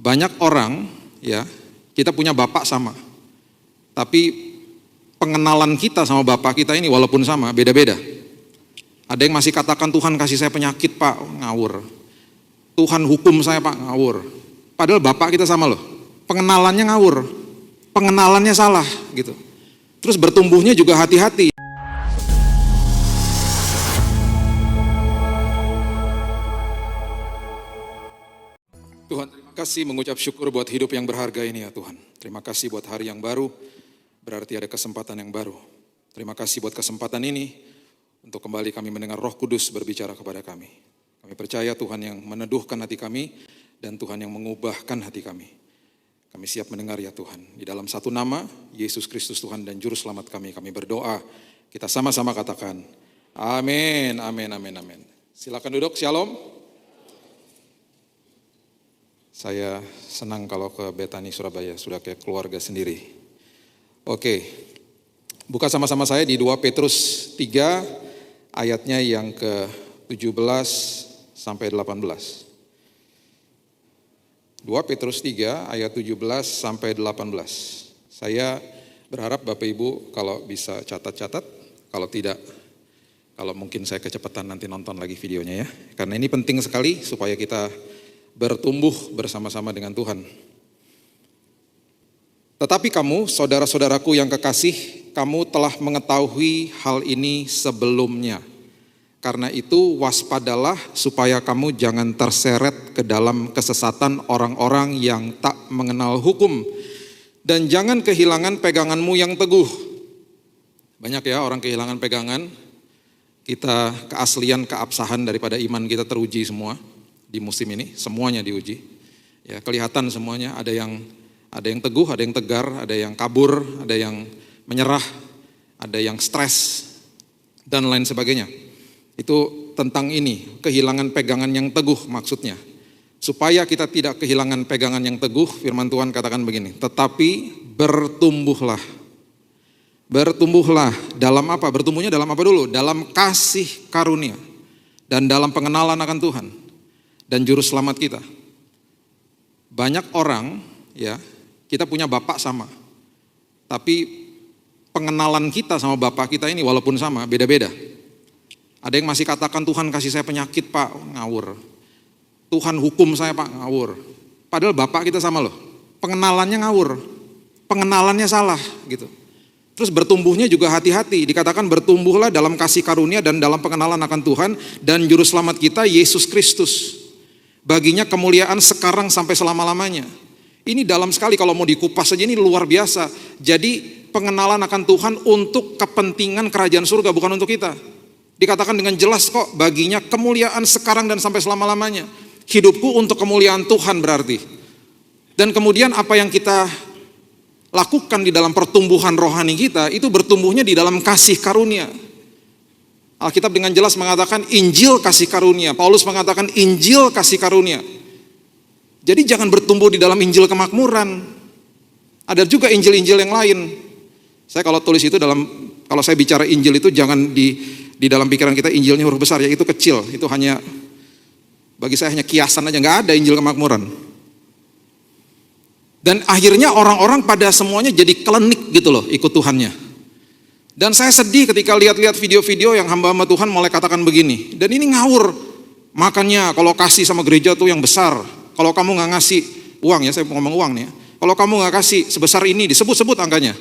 Banyak orang, ya, kita punya bapak sama, tapi pengenalan kita sama bapak kita ini walaupun sama, beda-beda. Ada yang masih katakan Tuhan kasih saya penyakit pak, ngawur. Tuhan hukum saya pak, ngawur. Padahal bapak kita sama loh, pengenalannya ngawur, pengenalannya salah gitu. Terus bertumbuhnya juga hati-hati. Tuhan, terima kasih mengucap syukur buat hidup yang berharga ini ya Tuhan. Terima kasih buat hari yang baru, berarti ada kesempatan yang baru. Terima kasih buat kesempatan ini, untuk kembali kami mendengar Roh Kudus berbicara kepada kami. Kami percaya Tuhan yang meneduhkan hati kami, dan Tuhan yang mengubahkan hati kami. Kami siap mendengar ya Tuhan. Di dalam satu nama, Yesus Kristus Tuhan dan Juru Selamat kami berdoa. Kita sama-sama katakan, amin, amin, amin, amin. Silakan duduk, shalom. Saya senang kalau ke Betani Surabaya, sudah kayak keluarga sendiri. Oke, buka sama-sama saya di 2 Petrus 3 ayatnya yang ke-17 sampai 18. 2 Petrus 3 ayat 17 sampai 18. Saya berharap Bapak Ibu kalau bisa catat-catat, kalau tidak, kalau mungkin saya kecepatan nanti nonton lagi videonya ya. Karena ini penting sekali supaya kita bertumbuh bersama-sama dengan Tuhan. Tetapi kamu, saudara-saudaraku yang kekasih, kamu telah mengetahui hal ini sebelumnya. Karena itu waspadalah supaya kamu jangan terseret ke dalam kesesatan orang-orang yang tak mengenal hukum. Dan jangan kehilangan peganganmu yang teguh. Banyak ya orang kehilangan pegangan. Kita keaslian, keabsahan daripada iman kita teruji semua. Di musim ini semuanya diuji. Ya, kelihatan semuanya, ada yang teguh, ada yang tegar, ada yang kabur, ada yang menyerah, ada yang stres dan lain sebagainya. Itu tentang ini, kehilangan pegangan yang teguh maksudnya. Supaya kita tidak kehilangan pegangan yang teguh, firman Tuhan katakan begini, tetapi bertumbuhlah. Bertumbuhlah dalam apa? Bertumbuhnya dalam apa dulu? Dalam kasih karunia dan dalam pengenalan akan Tuhan dan Juru Selamat kita. Banyak orang, ya, kita punya bapak sama, tapi pengenalan kita sama bapak kita ini walaupun sama, beda-beda. Ada yang masih katakan Tuhan kasih saya penyakit pak, ngawur. Tuhan hukum saya pak, ngawur. Padahal bapak kita sama loh, pengenalannya ngawur, pengenalannya salah gitu. Terus bertumbuhnya juga hati-hati, dikatakan bertumbuhlah dalam kasih karunia dan dalam pengenalan akan Tuhan dan Juru Selamat kita Yesus Kristus. Baginya kemuliaan sekarang sampai selama-lamanya. Ini dalam sekali kalau mau dikupas saja, ini luar biasa. Jadi pengenalan akan Tuhan untuk kepentingan kerajaan surga, bukan untuk kita. Dikatakan dengan jelas kok, baginya kemuliaan sekarang dan sampai selama-lamanya. Hidupku untuk kemuliaan Tuhan berarti. Dan kemudian apa yang kita lakukan di dalam pertumbuhan rohani kita, itu bertumbuhnya di dalam kasih karunia. Alkitab dengan jelas mengatakan Injil kasih karunia. Paulus mengatakan Injil kasih karunia. Jadi jangan bertumbuh di dalam Injil kemakmuran. Ada juga Injil-Injil yang lain. Saya kalau tulis itu kalau saya bicara Injil itu jangan di dalam pikiran kita Injilnya huruf besar ya, itu kecil. Itu hanya, bagi saya hanya kiasan aja, nggak ada Injil kemakmuran. Dan akhirnya orang-orang pada semuanya jadi klinik gitu loh, ikut Tuhannya. Dan saya sedih ketika lihat-lihat video-video yang hamba-hamba Tuhan mulai katakan begini. Dan ini ngawur. Makanya kalau kasih sama gereja tuh yang besar. Kalau kamu gak ngasih uang ya, saya ngomong uang nih ya. Kalau kamu gak kasih sebesar ini, disebut-sebut angkanya.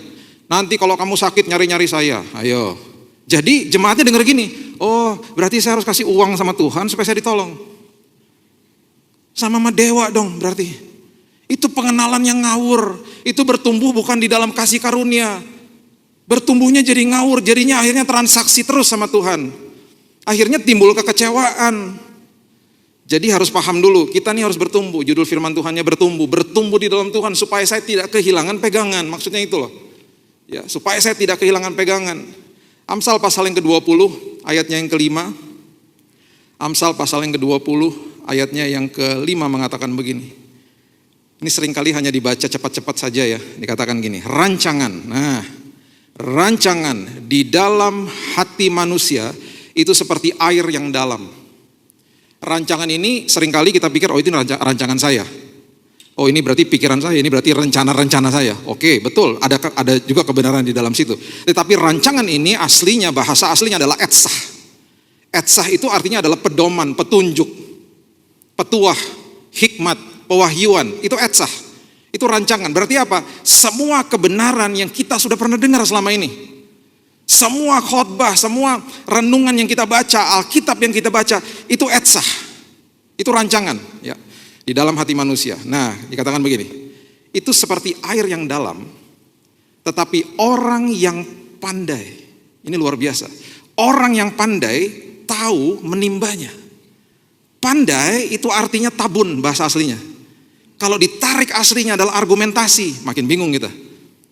Nanti kalau kamu sakit nyari-nyari saya. Ayo. Jadi jemaatnya denger gini. Oh berarti saya harus kasih uang sama Tuhan supaya saya ditolong. Sama dewa dong berarti. Itu pengenalan yang ngawur. Itu bertumbuh bukan di dalam kasih karunia. Bertumbuhnya jadi ngawur, jadinya akhirnya transaksi terus sama Tuhan. Akhirnya timbul kekecewaan. Jadi harus paham dulu, kita nih harus bertumbuh. Judul firman Tuhannya bertumbuh di dalam Tuhan supaya saya tidak kehilangan pegangan. Maksudnya itu loh. Ya, supaya saya tidak kehilangan pegangan. Amsal pasal yang ke-20, ayatnya yang ke-5. Amsal pasal yang ke-20, ayatnya yang ke-5 mengatakan begini. Ini seringkali hanya dibaca cepat-cepat saja ya. Dikatakan gini, rancangan. Nah, rancangan di dalam hati manusia itu seperti air yang dalam. Rancangan ini seringkali kita pikir, oh itu rancangan saya. Oh ini berarti pikiran saya, ini berarti rencana-rencana saya. Oke, betul, ada juga kebenaran di dalam situ. Tetapi rancangan ini aslinya, bahasa aslinya adalah etsah. Etsah itu artinya adalah pedoman, petunjuk, petuah, hikmat, pewahyuan. Itu etsah, itu rancangan. Berarti apa? Semua kebenaran yang kita sudah pernah dengar selama ini. Semua khotbah, semua renungan yang kita baca, Alkitab yang kita baca, itu etsah. Itu rancangan, ya. Di dalam hati manusia. Nah, dikatakan begini, itu seperti air yang dalam, tetapi orang yang pandai, ini luar biasa, orang yang pandai tahu menimbanya. Pandai itu artinya tabun bahasa aslinya. Kalau ditarik aslinya adalah argumentasi, makin bingung kita.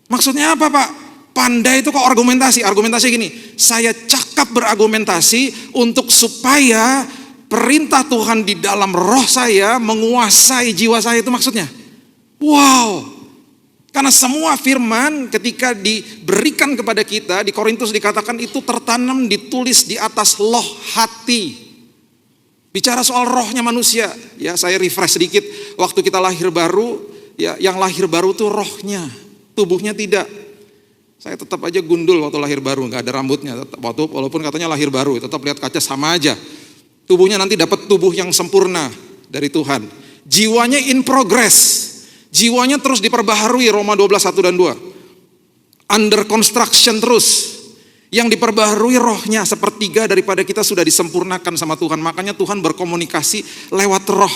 Maksudnya apa Pak? Pandai itu kok argumentasi? Argumentasi gini, saya cakap berargumentasi untuk supaya perintah Tuhan di dalam roh saya menguasai jiwa saya, itu maksudnya. Wow. Karena semua firman ketika diberikan kepada kita, di Korintus dikatakan itu tertanam, ditulis di atas loh hati. Bicara soal rohnya manusia. Ya, saya refresh sedikit. Waktu kita lahir baru, ya yang lahir baru itu rohnya, tubuhnya tidak. Saya tetap aja gundul waktu lahir baru, nggak ada rambutnya. Walaupun katanya lahir baru, tetap lihat kaca sama aja. Tubuhnya nanti dapat tubuh yang sempurna dari Tuhan. Jiwanya in progress. Jiwanya terus diperbaharui, Roma 12, 1 dan 2. Under construction terus. Yang diperbaharui rohnya, sepertiga daripada kita sudah disempurnakan sama Tuhan. Makanya Tuhan berkomunikasi lewat roh.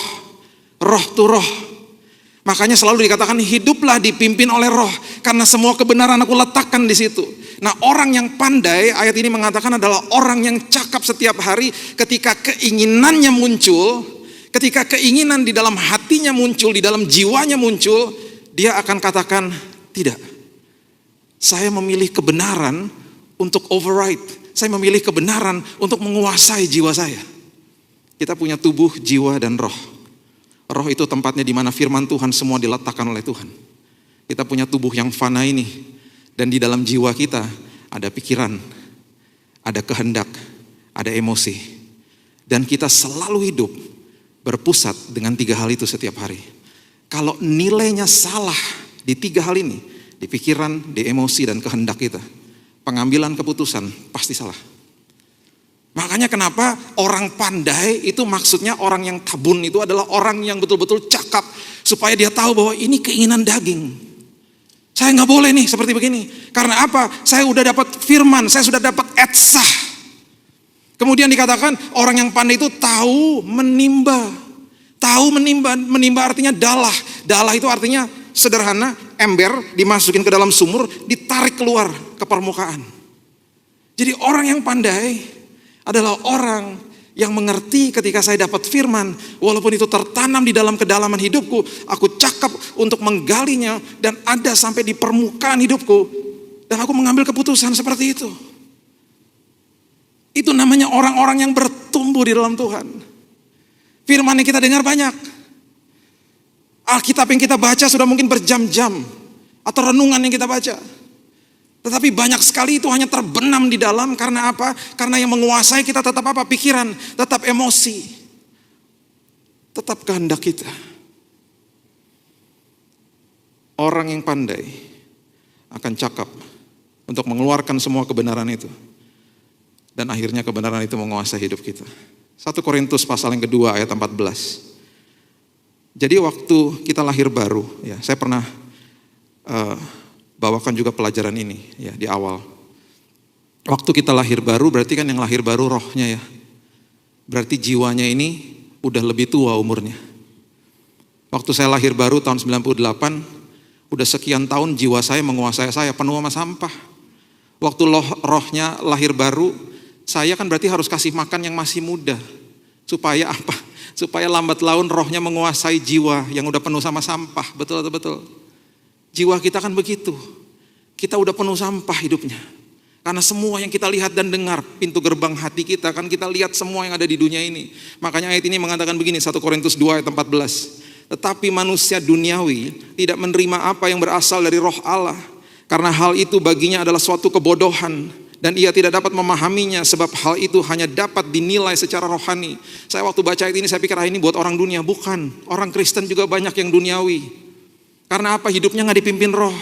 Roh to roh. Makanya selalu dikatakan hiduplah dipimpin oleh roh. Karena semua kebenaran aku letakkan di situ. Nah, orang yang pandai, ayat ini mengatakan adalah orang yang cakap setiap hari ketika keinginannya muncul, ketika keinginan di dalam hatinya muncul, di dalam jiwanya muncul, dia akan katakan, tidak. Saya memilih kebenaran untuk override. Saya memilih kebenaran untuk menguasai jiwa saya. Kita punya tubuh, jiwa, dan roh. Roh itu tempatnya di mana firman Tuhan semua diletakkan oleh Tuhan. Kita punya tubuh yang fana ini. Dan di dalam jiwa kita ada pikiran, ada kehendak, ada emosi. Dan kita selalu hidup berpusat dengan 3 hal itu setiap hari. Kalau nilainya salah di 3 hal ini, di pikiran, di emosi, dan kehendak kita, pengambilan keputusan pasti salah. Makanya kenapa orang pandai itu maksudnya orang yang tabun itu adalah orang yang betul-betul cakap. Supaya dia tahu bahwa ini keinginan daging. Saya nggak boleh nih seperti begini. Karena apa? Saya udah dapat firman, saya sudah dapat etsah. Kemudian dikatakan orang yang pandai itu tahu menimba. Tahu menimba, menimba artinya dalah. Dalah itu artinya sederhana, ember dimasukin ke dalam sumur, ditarik keluar ke permukaan. Jadi orang yang pandai adalah orang yang mengerti ketika saya dapat firman, walaupun itu tertanam di dalam kedalaman hidupku, aku cakap untuk menggalinya dan ada sampai di permukaan hidupku, dan aku mengambil keputusan seperti itu. Itu namanya orang-orang yang bertumbuh di dalam Tuhan. Firman yang kita dengar banyak. Alkitab yang kita baca sudah mungkin berjam-jam, atau renungan yang kita baca. Tetapi banyak sekali itu hanya terbenam di dalam, karena apa? Karena yang menguasai kita tetap apa? Pikiran, tetap emosi, tetap kehendak kita. Orang yang pandai akan cakap untuk mengeluarkan semua kebenaran itu. Dan akhirnya kebenaran itu menguasai hidup kita. 1 Korintus pasal yang kedua ayat 14. Jadi waktu kita lahir baru, ya saya pernah bawakan juga pelajaran ini ya di awal. Waktu kita lahir baru berarti kan yang lahir baru rohnya ya. Berarti jiwanya ini udah lebih tua umurnya. Waktu saya lahir baru tahun 98, udah sekian tahun jiwa saya menguasai saya, penuh sama sampah. Waktu rohnya lahir baru, saya kan berarti harus kasih makan yang masih muda. Supaya apa? Supaya lambat laun rohnya menguasai jiwa yang udah penuh sama sampah. Betul atau betul? Jiwa kita kan begitu. Kita udah penuh sampah hidupnya. Karena semua yang kita lihat dan dengar, pintu gerbang hati kita kan kita lihat semua yang ada di dunia ini. Makanya ayat ini mengatakan begini, 1 Korintus 2 ayat 14. Tetapi manusia duniawi tidak menerima apa yang berasal dari roh Allah. Karena hal itu baginya adalah suatu kebodohan. Dan ia tidak dapat memahaminya sebab hal itu hanya dapat dinilai secara rohani. Saya waktu baca ayat ini saya pikir ini buat orang dunia. Bukan, orang Kristen juga banyak yang duniawi. Karena apa? Hidupnya gak dipimpin roh.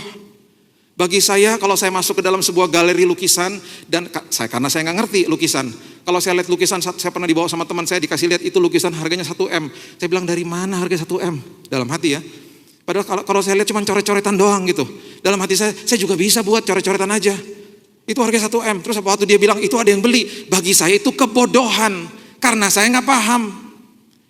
Bagi saya kalau saya masuk ke dalam sebuah galeri lukisan, dan karena saya gak ngerti lukisan. Kalau saya lihat lukisan, saya pernah dibawa sama teman saya, dikasih lihat itu lukisan harganya 1M. Saya bilang, dari mana harga 1M? Dalam hati ya. Padahal kalau saya lihat cuma coret-coretan doang gitu. Dalam hati saya juga bisa buat coret-coretan aja. Itu harga 1M. Terus waktu dia bilang itu ada yang beli, bagi saya itu kebodohan. Karena saya gak paham.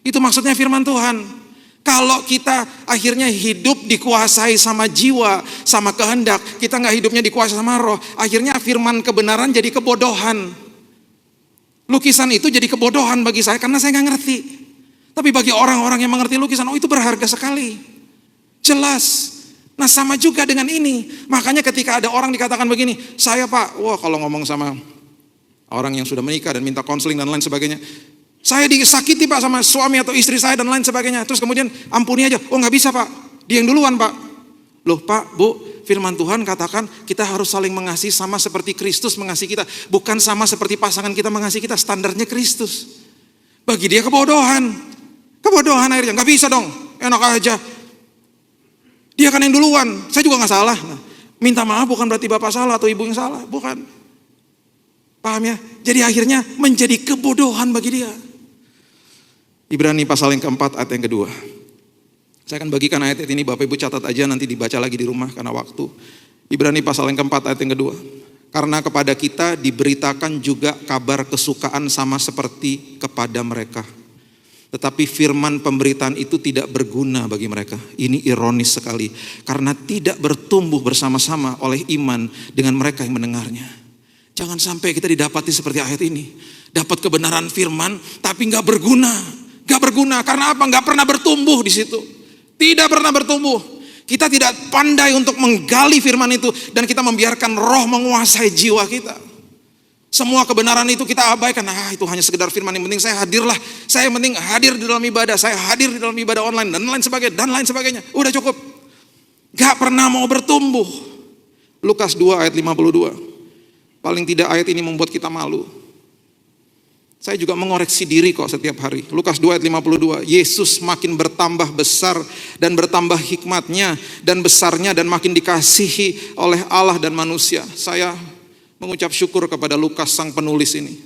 Itu maksudnya firman Tuhan. Kalau kita akhirnya hidup dikuasai sama jiwa, sama kehendak, kita gak hidupnya dikuasai sama roh, akhirnya firman kebenaran jadi kebodohan. Lukisan itu jadi kebodohan bagi saya karena saya gak ngerti. Tapi bagi orang-orang yang mengerti lukisan, oh itu berharga sekali. Jelas. Nah sama juga dengan ini. Makanya ketika ada orang dikatakan begini, saya Pak, wah kalau ngomong sama orang yang sudah menikah dan minta konseling dan lain sebagainya, saya disakiti Pak sama suami atau istri saya dan lain sebagainya. Terus kemudian ampuni aja. Oh gak bisa Pak, dia yang duluan Pak. Loh Pak, Bu, firman Tuhan katakan kita harus saling mengasihi sama seperti Kristus mengasihi kita. Bukan sama seperti pasangan kita mengasihi kita, standarnya Kristus. Bagi dia kebodohan. Kebodohan akhirnya, gak bisa dong, enak aja. Dia kan yang duluan, saya juga gak salah. Nah, minta maaf bukan berarti bapak salah atau ibu yang salah, bukan. Paham ya? Jadi akhirnya menjadi kebodohan bagi dia. Ibrani pasal yang keempat ayat yang kedua. Saya akan bagikan ayat ini, Bapak Ibu catat aja, nanti dibaca lagi di rumah karena waktu. Ibrani pasal yang keempat ayat yang kedua. Karena kepada kita diberitakan juga kabar kesukaan sama seperti kepada mereka. Tetapi firman pemberitaan itu tidak berguna bagi mereka. Ini ironis sekali. Karena tidak bertumbuh bersama-sama oleh iman dengan mereka yang mendengarnya. Jangan sampai kita didapati seperti ayat ini. Dapat kebenaran firman tapi gak berguna. Gak berguna karena apa? Gak pernah bertumbuh di situ. Tidak pernah bertumbuh. Kita tidak pandai untuk menggali firman itu dan kita membiarkan roh menguasai jiwa kita. Semua kebenaran itu kita abaikan. Itu hanya sekedar firman, yang penting saya hadirlah. Saya yang penting hadir di dalam ibadah, saya hadir di dalam ibadah online dan lain sebagainya. Udah cukup. Gak pernah mau bertumbuh. Lukas 2 ayat 52. Paling tidak ayat ini membuat kita malu. Saya juga mengoreksi diri kok setiap hari. Lukas 2 ayat 52. Yesus makin bertambah besar dan bertambah hikmatnya dan besarnya dan makin dikasihi oleh Allah dan manusia. Saya mengucap syukur kepada Lukas sang penulis ini.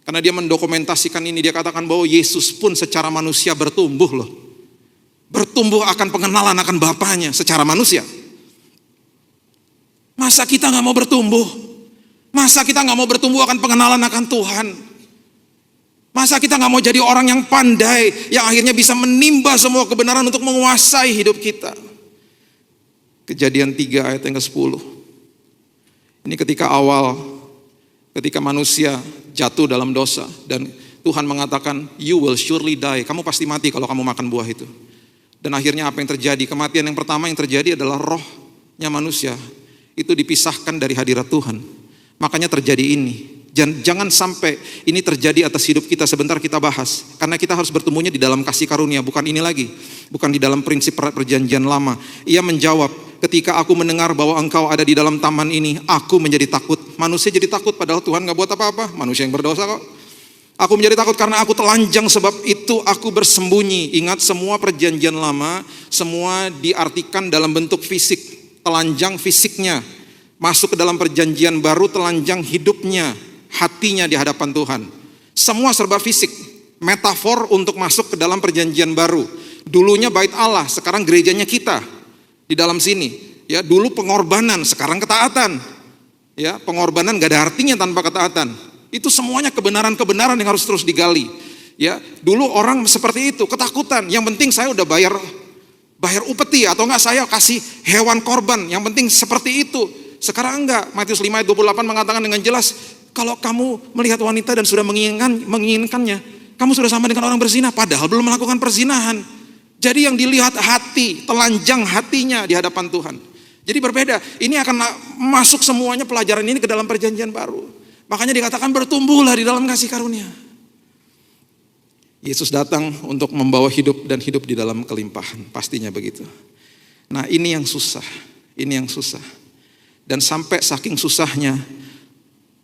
Karena dia mendokumentasikan ini. Dia katakan bahwa Yesus pun secara manusia bertumbuh loh. Bertumbuh akan pengenalan akan Bapaknya secara manusia. Masa kita gak mau bertumbuh? Masa kita gak mau bertumbuh akan pengenalan akan Tuhan? Masa kita gak mau jadi orang yang pandai, yang akhirnya bisa menimba semua kebenaran untuk menguasai hidup kita? Kejadian 3 ayat yang ke-10. Ini ketika manusia jatuh dalam dosa dan Tuhan mengatakan, you will surely die. Kamu pasti mati kalau kamu makan buah itu. Dan akhirnya apa yang terjadi? Kematian yang pertama yang terjadi adalah rohnya manusia itu dipisahkan dari hadirat Tuhan. Makanya terjadi ini. Jangan sampai ini terjadi atas hidup kita. Sebentar kita bahas. Karena kita harus bertemunya di dalam kasih karunia. Bukan ini lagi. Bukan di dalam prinsip perjanjian lama. Ia menjawab, ketika aku mendengar bahwa engkau ada di dalam taman ini, aku menjadi takut. Manusia jadi takut padahal Tuhan gak buat apa-apa. Manusia yang berdosa kok. Aku menjadi takut karena aku telanjang, sebab itu aku bersembunyi. Ingat, semua perjanjian lama, semua diartikan dalam bentuk fisik. Telanjang fisiknya. Masuk ke dalam perjanjian baru, telanjang hidupnya. Hatinya di hadapan Tuhan. Semua serba fisik. Metafor untuk masuk ke dalam perjanjian baru. Dulunya bait Allah, sekarang gerejanya kita di dalam sini. Ya, dulu pengorbanan, sekarang ketaatan. Ya, pengorbanan gak ada artinya tanpa ketaatan. Itu semuanya kebenaran-kebenaran yang harus terus digali. Ya, dulu orang seperti itu, ketakutan. Yang penting saya udah bayar upeti atau enggak saya kasih hewan korban. Yang penting seperti itu. Sekarang enggak. Matius 5 ayat 28 mengatakan dengan jelas, kalau kamu melihat wanita dan sudah menginginkannya, kamu sudah sama dengan orang berzina, padahal belum melakukan perzinahan. Jadi yang dilihat hati, telanjang hatinya di hadapan Tuhan. Jadi berbeda. Ini akan masuk semuanya pelajaran ini ke dalam perjanjian baru. Makanya dikatakan bertumbuhlah di dalam kasih karunia. Yesus datang untuk membawa hidup dan hidup di dalam kelimpahan. Pastinya begitu. Nah ini yang susah. Ini yang susah. Dan sampai saking susahnya,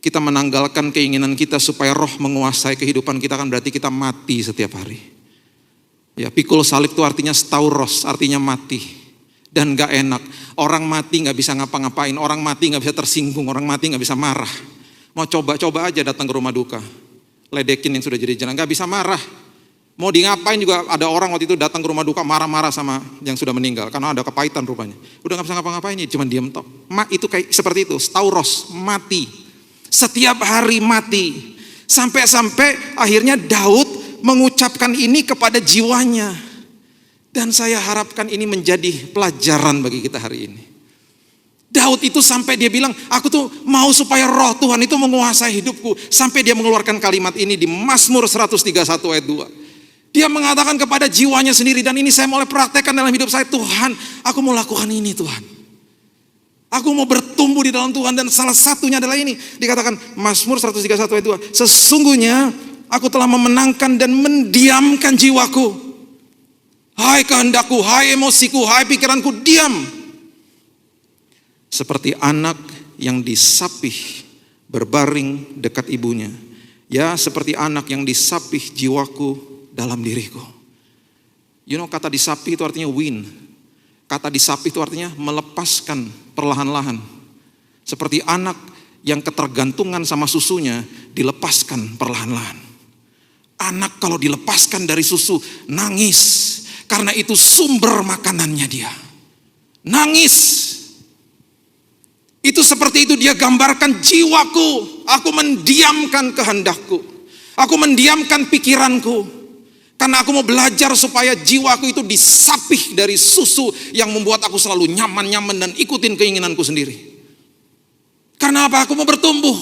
kita menanggalkan keinginan kita supaya roh menguasai kehidupan kita, kan berarti kita mati setiap hari. Ya, pikul salib itu artinya stauros, artinya mati. dan gak enak. Orang mati gak bisa ngapa-ngapain, orang mati gak bisa tersinggung, orang mati gak bisa marah. Mau coba-coba aja datang ke rumah duka, ledekin yang sudah jadi jenazah, gak bisa marah. Mau di ngapain juga, ada orang waktu itu datang ke rumah duka marah-marah sama yang sudah meninggal karena ada kepahitan rupanya. Udah gak bisa ngapa-ngapain, cuma diem tok. Itu kayak seperti itu, Tauros mati. Setiap hari mati. Sampai-sampai akhirnya Daud mengucapkan ini kepada jiwanya. Dan saya harapkan ini menjadi pelajaran bagi kita hari ini. Daud itu sampai dia bilang, aku tuh mau supaya roh Tuhan itu menguasai hidupku. Sampai dia mengeluarkan kalimat ini di Mazmur 131 ayat 2. Dia mengatakan kepada jiwanya sendiri, dan ini saya mulai praktekkan dalam hidup saya. Tuhan, aku mau lakukan ini Tuhan. Aku mau bertumbuh di dalam Tuhan, dan salah satunya adalah ini. Dikatakan Mazmur 131 ayat 2. Sesungguhnya aku telah memenangkan dan mendiamkan jiwaku. Hai kehendakku, hai emosiku, hai pikiranku, diam. Seperti anak yang disapih berbaring dekat ibunya. Ya, seperti anak yang disapih jiwaku dalam diriku. Kata disapih itu artinya win. Kata disapih itu artinya melepaskan perlahan-lahan. Seperti anak yang ketergantungan sama susunya dilepaskan perlahan-lahan. Anak kalau dilepaskan dari susu nangis, karena itu sumber makanannya dia. Nangis. Itu seperti itu dia gambarkan jiwaku. Aku mendiamkan kehendakku. Aku mendiamkan pikiranku. Karena aku mau belajar supaya jiwaku itu disapih dari susu yang membuat aku selalu nyaman-nyaman dan ikutin keinginanku sendiri. Karena apa? Aku mau bertumbuh.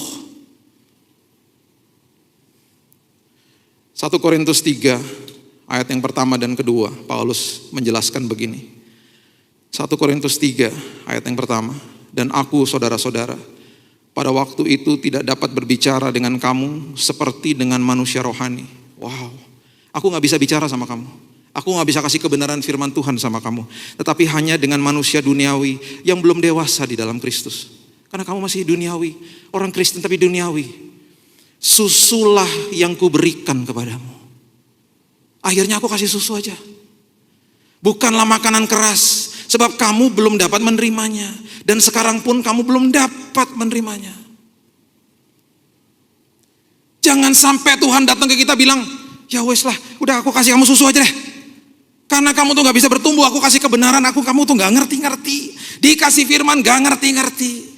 1 Korintus 3 ayat yang pertama dan kedua, Paulus menjelaskan begini. 1 Korintus 3 ayat yang pertama. Dan aku saudara-saudara, pada waktu itu tidak dapat berbicara dengan kamu seperti dengan manusia rohani. Wow. Aku gak bisa bicara sama kamu. Aku gak bisa kasih kebenaran firman Tuhan sama kamu. Tetapi hanya dengan manusia duniawi yang belum dewasa di dalam Kristus. Karena kamu masih duniawi. Orang Kristen tapi duniawi. Susulah yang kuberikan kepadamu. Akhirnya aku kasih susu aja. Bukanlah makanan keras. Sebab kamu belum dapat menerimanya. Dan sekarang pun kamu belum dapat menerimanya. Jangan sampai Tuhan datang ke kita bilang, ya wes lah, udah aku kasih kamu susu aja deh. Karena kamu tuh gak bisa bertumbuh, aku kasih kebenaran, kamu tuh gak ngerti-ngerti. Dikasih firman gak ngerti-ngerti.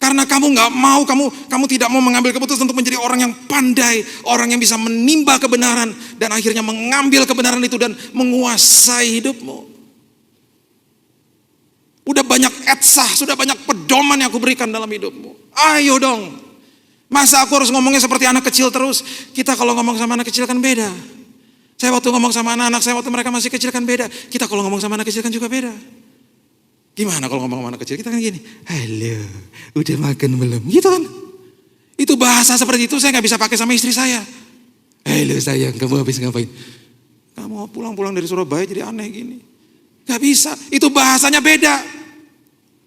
Karena kamu gak mau, kamu tidak mau mengambil keputusan untuk menjadi orang yang pandai, orang yang bisa menimba kebenaran, dan akhirnya mengambil kebenaran itu dan menguasai hidupmu. Udah banyak etsah, sudah banyak pedoman yang aku berikan dalam hidupmu. Ayo dong. Masa aku harus ngomongnya seperti anak kecil terus? Kita kalau ngomong sama anak kecil kan beda. Saya waktu ngomong sama anak-anak saya waktu mereka masih kecil kan beda. Kita kalau ngomong sama anak kecil kan juga beda. Gimana kalau ngomong sama anak kecil? Kita kan gini, halo, udah makan belum? Gitu kan. Itu bahasa seperti itu saya gak bisa pakai sama istri saya. Halo sayang, kamu habis ngapain? Kamu pulang-pulang dari Surabaya jadi aneh gini. Gak bisa, itu bahasanya beda.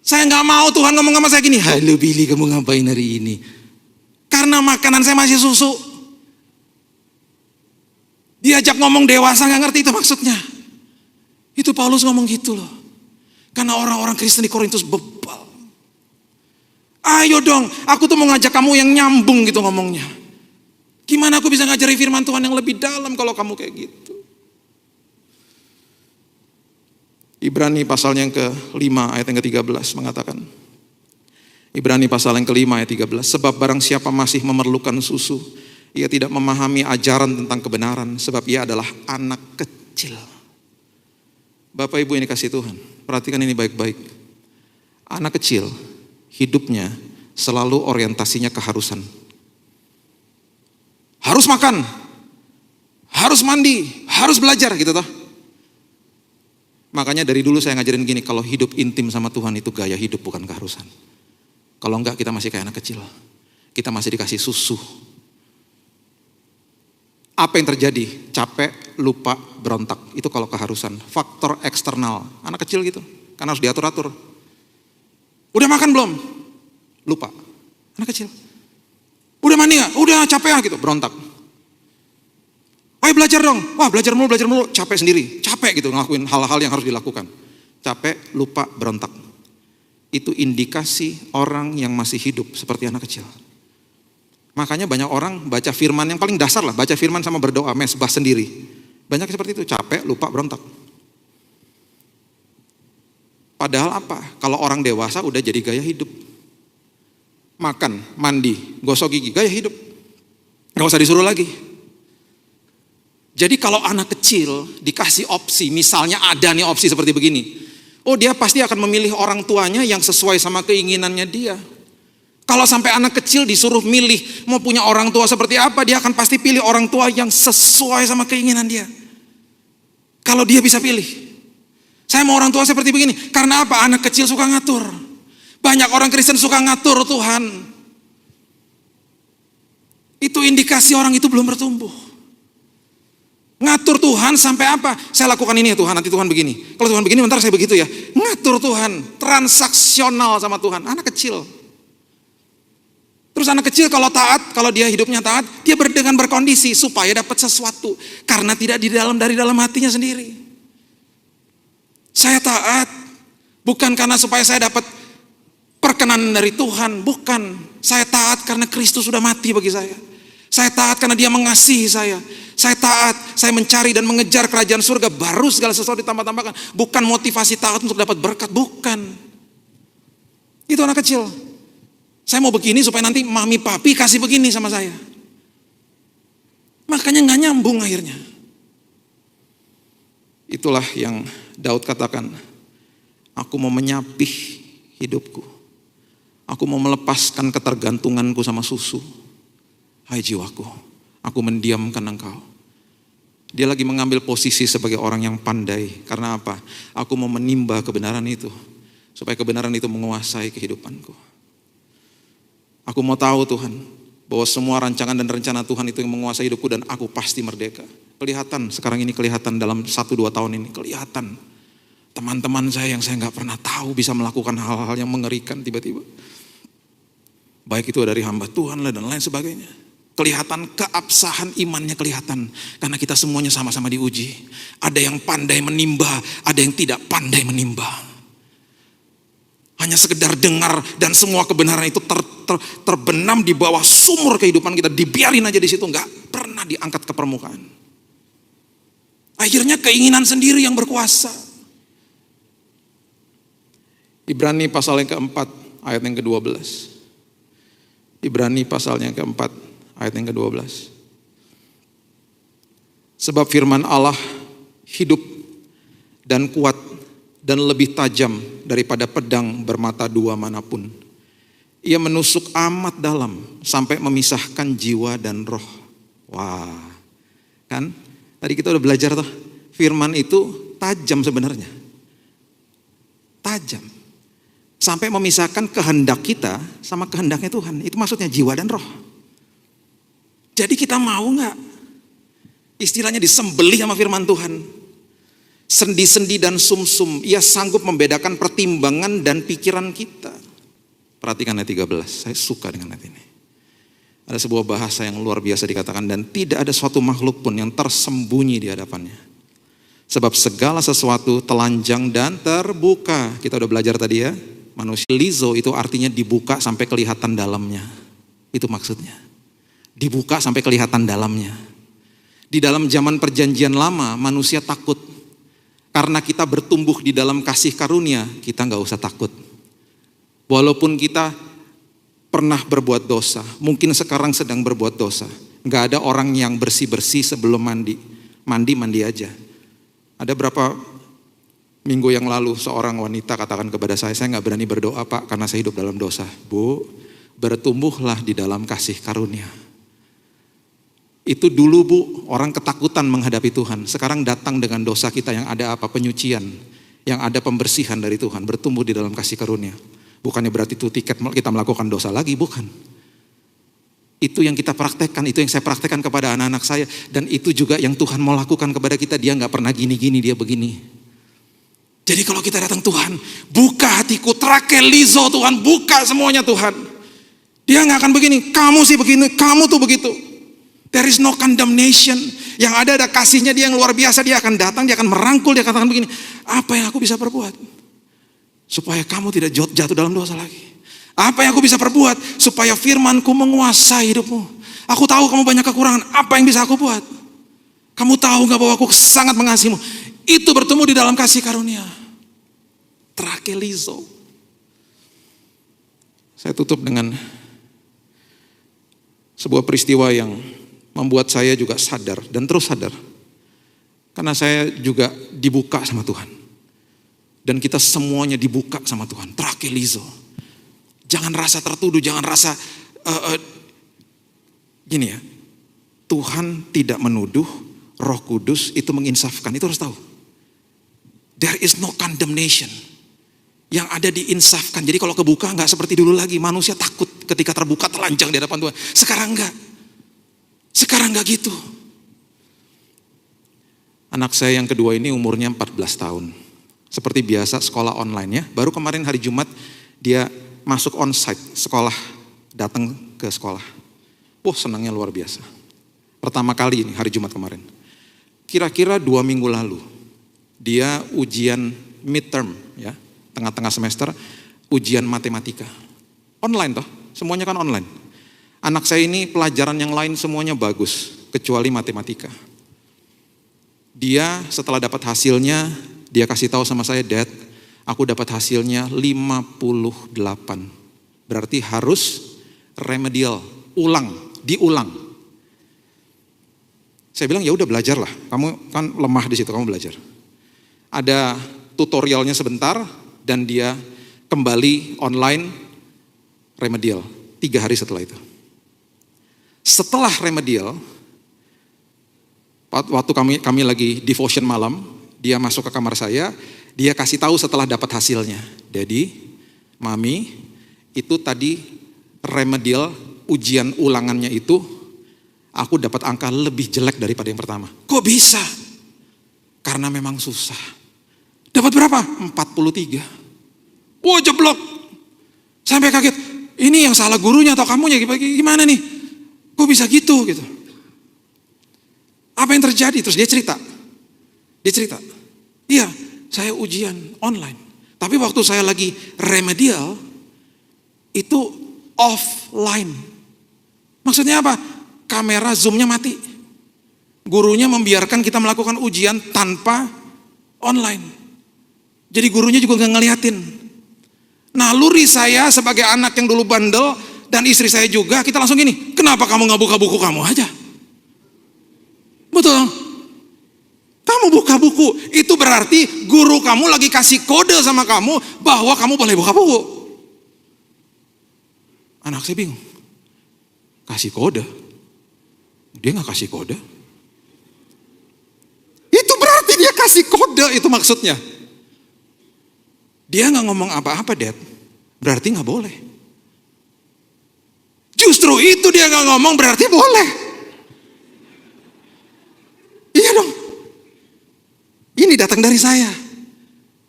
Saya gak mau Tuhan ngomong sama saya gini, halo Billy, kamu ngapain hari ini? Karena makanan saya masih susu. Diajak ngomong dewasa gak ngerti itu maksudnya. Itu Paulus ngomong gitu loh. Karena orang-orang Kristen di Korintus bebal. Ayo dong, aku tuh mau ngajak kamu yang nyambung gitu ngomongnya. Gimana aku bisa ngajari firman Tuhan yang lebih dalam kalau kamu kayak gitu. Ibrani pasal yang ke-5 ayat yang ke-13 mengatakan. Ibrani pasal yang ke-5 ayat 13. Sebab barang siapa masih memerlukan susu, ia tidak memahami ajaran tentang kebenaran, sebab ia adalah anak kecil. Bapak Ibu ini kasih Tuhan, perhatikan ini baik-baik. Anak kecil, hidupnya selalu orientasinya keharusan. Harus makan, harus mandi, harus belajar gitu toh. Makanya dari dulu saya ngajarin gini, kalau hidup intim sama Tuhan itu gaya hidup bukan keharusan. Kalau enggak kita masih kayak anak kecil. Kita masih dikasih susu. Apa yang terjadi? Capek, lupa, berontak. Itu kalau keharusan. Faktor eksternal. Anak kecil gitu. Karena harus diatur-atur. Udah makan belum? Lupa. Anak kecil. Udah mandi gak? Udah capek ya gitu. Berontak. Ayo belajar dong. Wah belajar mulu, capek sendiri. Capek gitu ngelakuin hal-hal yang harus dilakukan. Capek, lupa, berontak. Itu indikasi orang yang masih hidup seperti anak kecil. Makanya banyak orang baca firman yang paling dasar lah. Baca firman sama berdoa, mesbah sendiri. Banyak seperti itu, capek, lupa, berontak. Padahal apa? Kalau orang dewasa udah jadi gaya hidup. Makan, mandi, gosok gigi, gaya hidup. Gak usah disuruh lagi. Jadi kalau anak kecil dikasih opsi, misalnya ada nih opsi seperti begini. Oh dia pasti akan memilih orang tuanya yang sesuai sama keinginannya dia. Kalau sampai anak kecil disuruh milih mau punya orang tua seperti apa, dia akan pasti pilih orang tua yang sesuai sama keinginan dia. Kalau dia bisa pilih. Saya mau orang tua seperti begini. Karena apa? Anak kecil suka ngatur. Banyak orang Kristen suka ngatur Tuhan. Itu indikasi orang itu belum bertumbuh. Ngatur Tuhan sampai apa? Saya lakukan ini ya Tuhan, nanti Tuhan begini. Kalau Tuhan begini, bentar saya begitu ya. Ngatur Tuhan, transaksional sama Tuhan. Anak kecil. Terus anak kecil kalau taat, kalau dia hidupnya taat, dia dengan berkondisi supaya dapat sesuatu. Karena tidak dari dalam hatinya sendiri. Saya taat, bukan karena supaya saya dapat perkenan dari Tuhan. Bukan, saya taat karena Kristus sudah mati bagi saya. Saya taat karena dia mengasihi saya. Saya taat, saya mencari dan mengejar kerajaan surga. Baru segala sesuatu ditambah-tambahkan. Bukan motivasi taat untuk dapat berkat, bukan. Itu anak kecil. Saya mau begini supaya nanti mami papi kasih begini sama saya. Makanya gak nyambung akhirnya. Itulah yang Daud katakan. Aku mau menyapih hidupku. Aku mau melepaskan ketergantunganku sama susu. Hai jiwaku, aku mendiamkan engkau. Dia lagi mengambil posisi sebagai orang yang pandai. Karena apa? Aku mau menimba kebenaran itu. Supaya kebenaran itu menguasai kehidupanku. Aku mau tahu Tuhan, bahwa semua rancangan dan rencana Tuhan itu yang menguasai hidupku dan aku pasti merdeka. Kelihatan, sekarang ini kelihatan dalam 1-2 tahun ini. Kelihatan. Teman-teman saya yang saya gak pernah tahu bisa melakukan hal-hal yang mengerikan tiba-tiba. Baik itu dari hamba Tuhan lah dan lain sebagainya. Kelihatan keabsahan imannya kelihatan. Karena kita semuanya sama-sama diuji. Ada yang pandai menimba, ada yang tidak pandai menimba. Hanya sekedar dengar dan semua kebenaran itu terbenam di bawah sumur kehidupan kita. Dibiarin aja di situ, nggak pernah diangkat ke permukaan. Akhirnya keinginan sendiri yang berkuasa. Ibrani pasal yang keempat, ayat yang ke-12. Ibrani pasal yang keempat, ayat yang ke-12. Sebab firman Allah hidup dan kuat dan lebih tajam daripada pedang bermata dua manapun. Ia menusuk amat dalam sampai memisahkan jiwa dan roh. Wah, kan? Tadi kita udah belajar tuh, firman itu tajam sebenarnya. Tajam. Sampai memisahkan kehendak kita sama kehendaknya Tuhan. Itu maksudnya jiwa dan roh. Jadi kita mau gak? Istilahnya disembelih sama firman Tuhan. Sendi-sendi dan sumsum. Ia sanggup membedakan pertimbangan dan pikiran kita. Perhatikan ayat 13. Saya suka dengan ayat ini. Ada sebuah bahasa yang luar biasa dikatakan. Dan tidak ada suatu makhluk pun yang tersembunyi di hadapannya. Sebab segala sesuatu telanjang dan terbuka. Kita udah belajar tadi ya. Manusia lizo itu artinya dibuka sampai kelihatan dalamnya. Itu maksudnya. Dibuka sampai kelihatan dalamnya. Di dalam zaman perjanjian lama manusia takut. Karena kita bertumbuh di dalam kasih karunia, kita gak usah takut. Walaupun kita pernah berbuat dosa, mungkin sekarang sedang berbuat dosa. Gak ada orang yang bersih-bersih sebelum mandi. Mandi aja. Ada berapa minggu yang lalu seorang wanita katakan kepada saya gak berani berdoa Pak karena saya hidup dalam dosa. Bu, bertumbuhlah di dalam kasih karunia. Itu dulu Bu, orang ketakutan menghadapi Tuhan. Sekarang datang dengan dosa kita yang ada apa? Penyucian. Yang ada pembersihan dari Tuhan. Bertumbuh di dalam kasih karunia. Bukannya berarti itu tiket kita melakukan dosa lagi, bukan. Itu yang kita praktekkan, itu yang saya praktekkan kepada anak-anak saya. Dan itu juga yang Tuhan mau lakukan kepada kita. Dia gak pernah gini-gini, dia begini. Jadi kalau kita datang Tuhan, buka hatiku, trakelizo Tuhan, buka semuanya Tuhan. Dia gak akan begini, kamu sih begini, kamu tuh begitu. There is no condemnation. Yang ada kasihnya dia yang luar biasa. Dia akan datang, dia akan merangkul, dia katakan begini, apa yang aku bisa perbuat supaya kamu tidak jatuh dalam dosa lagi? Apa yang aku bisa perbuat supaya firmanku menguasai hidupmu? Aku tahu kamu banyak kekurangan, apa yang bisa aku buat? Kamu tahu gak bahwa aku sangat mengasihimu? Itu bertemu di dalam kasih karunia. Trakelizo. Saya tutup dengan sebuah peristiwa yang membuat saya juga sadar dan terus sadar. Karena saya juga dibuka sama Tuhan. Dan kita semuanya dibuka sama Tuhan. Trakelizo. Jangan rasa tertuduh, jangan rasa gini ya. Tuhan tidak menuduh, Roh Kudus itu menginsafkan. Itu harus tahu. There is no condemnation. Yang ada diinsafkan. Jadi kalau kebuka nggak seperti dulu lagi. Manusia takut ketika terbuka telanjang di hadapan Tuhan. Sekarang enggak. Sekarang enggak gitu. Anak saya yang kedua ini umurnya 14 tahun. Seperti biasa sekolah online ya. Baru kemarin hari Jumat dia masuk onsite sekolah. Datang ke sekolah. Wah, senangnya luar biasa. Pertama kali ini hari Jumat kemarin. Kira-kira 2 minggu lalu dia ujian midterm ya. Tengah-tengah semester ujian matematika. Online toh, semuanya kan online. Anak saya ini pelajaran yang lain semuanya bagus, kecuali matematika. Dia setelah dapat hasilnya, dia kasih tahu sama saya, Dad, aku dapat hasilnya 58. Berarti harus remedial, diulang. Saya bilang ya udah belajarlah, kamu kan lemah di situ, kamu belajar. Ada tutorialnya sebentar, dan dia kembali online remedial 3 hari setelah itu. Setelah remedial, waktu kami lagi devotion malam, dia masuk ke kamar saya, dia kasih tahu setelah dapat hasilnya. Daddy, Mami, itu tadi remedial ujian ulangannya itu, aku dapat angka lebih jelek daripada yang pertama. Kok bisa? Karena memang susah. Dapat berapa? 43. Wah, jeblok. Sampai kaget. Ini yang salah gurunya atau kamunya? Gimana nih? Kok bisa gitu? Apa yang terjadi? Terus dia cerita. Iya, saya ujian online. Tapi waktu saya lagi remedial, itu offline. Maksudnya apa? Kamera zoomnya mati. Gurunya membiarkan kita melakukan ujian tanpa online. Jadi gurunya juga gak ngeliatin. Naluri saya sebagai anak yang dulu bandel dan istri saya juga, kita langsung gini, kenapa kamu gak buka buku kamu aja? Betul? Kamu buka buku, itu berarti guru kamu lagi kasih kode sama kamu bahwa kamu boleh buka buku. Anak saya bingung. Kasih kode? Dia gak kasih kode. Itu berarti dia kasih kode, itu maksudnya. Dia gak ngomong apa-apa, Dad. Berarti gak boleh. Justru itu dia gak ngomong berarti boleh. Iya dong. Ini datang dari saya.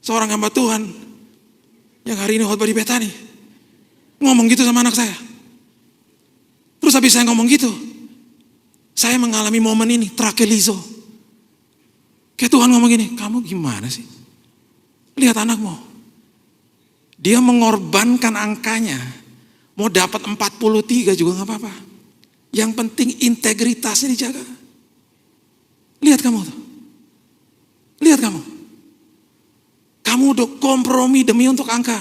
Seorang hamba Tuhan. Yang hari ini khotbah di Betani. Ngomong gitu sama anak saya. Terus habis saya ngomong gitu. Saya mengalami momen ini. Trakelizo. Kayak Tuhan ngomong gini. Kamu gimana sih? Lihat anakmu. Dia mengorbankan angkanya. Mau dapat 43 juga gak apa-apa. Yang penting integritasnya dijaga. Lihat kamu tuh. Lihat kamu. Kamu udah kompromi demi untuk angka.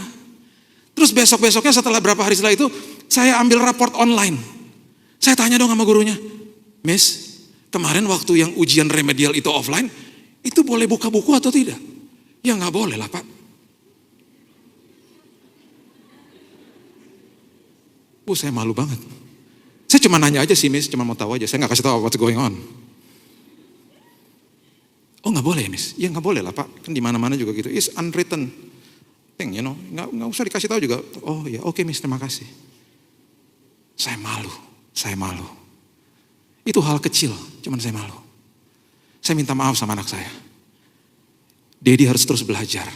Terus besok-besoknya setelah berapa hari setelah itu, saya ambil raport online. Saya tanya dong sama gurunya. Miss, kemarin waktu yang ujian remedial itu offline, itu boleh buka buku atau tidak? Ya gak boleh lah, Pak. Saya malu banget. Saya cuma nanya aja sih, Miss, cuma mau tahu aja. Saya nggak kasih tahu what's going on. Oh, nggak boleh ya, Miss? Ya nggak boleh lah, Pak. Kan di mana-mana juga gitu. It's unwritten thing, you know. Nggak usah dikasih tahu juga. Oh ya, oke, Miss, terima kasih. Saya malu. Itu hal kecil, cuman saya malu. Saya minta maaf sama anak saya. Daddy harus terus belajar.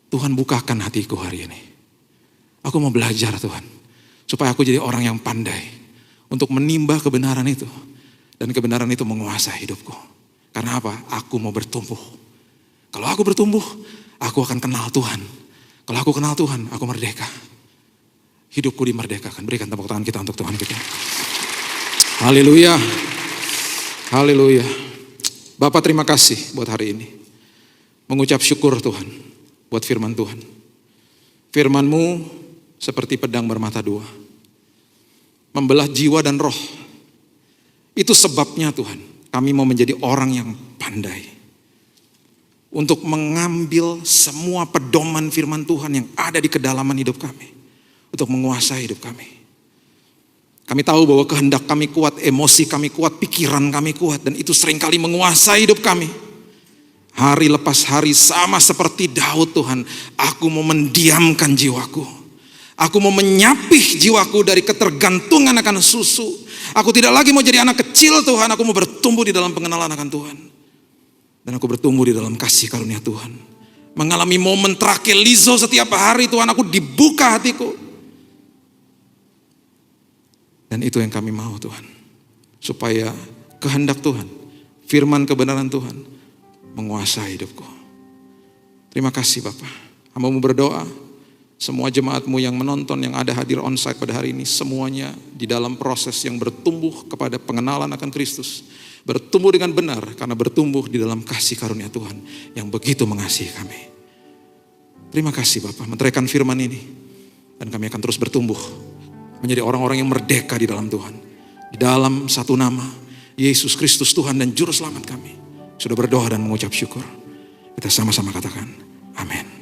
Tuhan bukakan hatiku hari ini. Aku mau belajar, Tuhan. Supaya aku jadi orang yang pandai untuk menimba kebenaran itu. Dan kebenaran itu menguasai hidupku. Karena apa? Aku mau bertumbuh. Kalau aku bertumbuh, aku akan kenal Tuhan. Kalau aku kenal Tuhan, aku merdeka. Hidupku dimerdekakan. Berikan tepuk tangan kita untuk Tuhan kita. Haleluya. Haleluya. Bapak terima kasih buat hari ini. Mengucap syukur Tuhan buat firman Tuhan. Firman-Mu seperti pedang bermata dua. Membelah jiwa dan roh. Itu sebabnya Tuhan, kami mau menjadi orang yang pandai. Untuk mengambil semua pedoman firman Tuhan yang ada di kedalaman hidup kami. Untuk menguasai hidup kami. Kami tahu bahwa kehendak kami kuat, emosi kami kuat, pikiran kami kuat. Dan itu seringkali menguasai hidup kami. Hari lepas hari sama seperti Daud Tuhan. Aku mau mendiamkan jiwaku. Aku mau menyapih jiwaku dari ketergantungan akan susu. Aku tidak lagi mau jadi anak kecil Tuhan. Aku mau bertumbuh di dalam pengenalan akan Tuhan. Dan aku bertumbuh di dalam kasih karunia Tuhan. Mengalami momen trakelizo setiap hari Tuhan. Aku dibuka hatiku. Dan itu yang kami mau Tuhan. Supaya kehendak Tuhan, firman kebenaran Tuhan menguasai hidupku. Terima kasih Bapak. Hamba-Mu berdoa. Semua jemaat-Mu yang menonton, yang ada hadir onsite pada hari ini, semuanya di dalam proses yang bertumbuh kepada pengenalan akan Kristus. Bertumbuh dengan benar, karena bertumbuh di dalam kasih karunia Tuhan yang begitu mengasihi kami. Terima kasih Bapak, menteraikan firman ini. Dan kami akan terus bertumbuh, menjadi orang-orang yang merdeka di dalam Tuhan. Di dalam satu nama, Yesus Kristus Tuhan dan Juru Selamat kami. Sudah berdoa dan mengucap syukur. Kita sama-sama katakan, amin.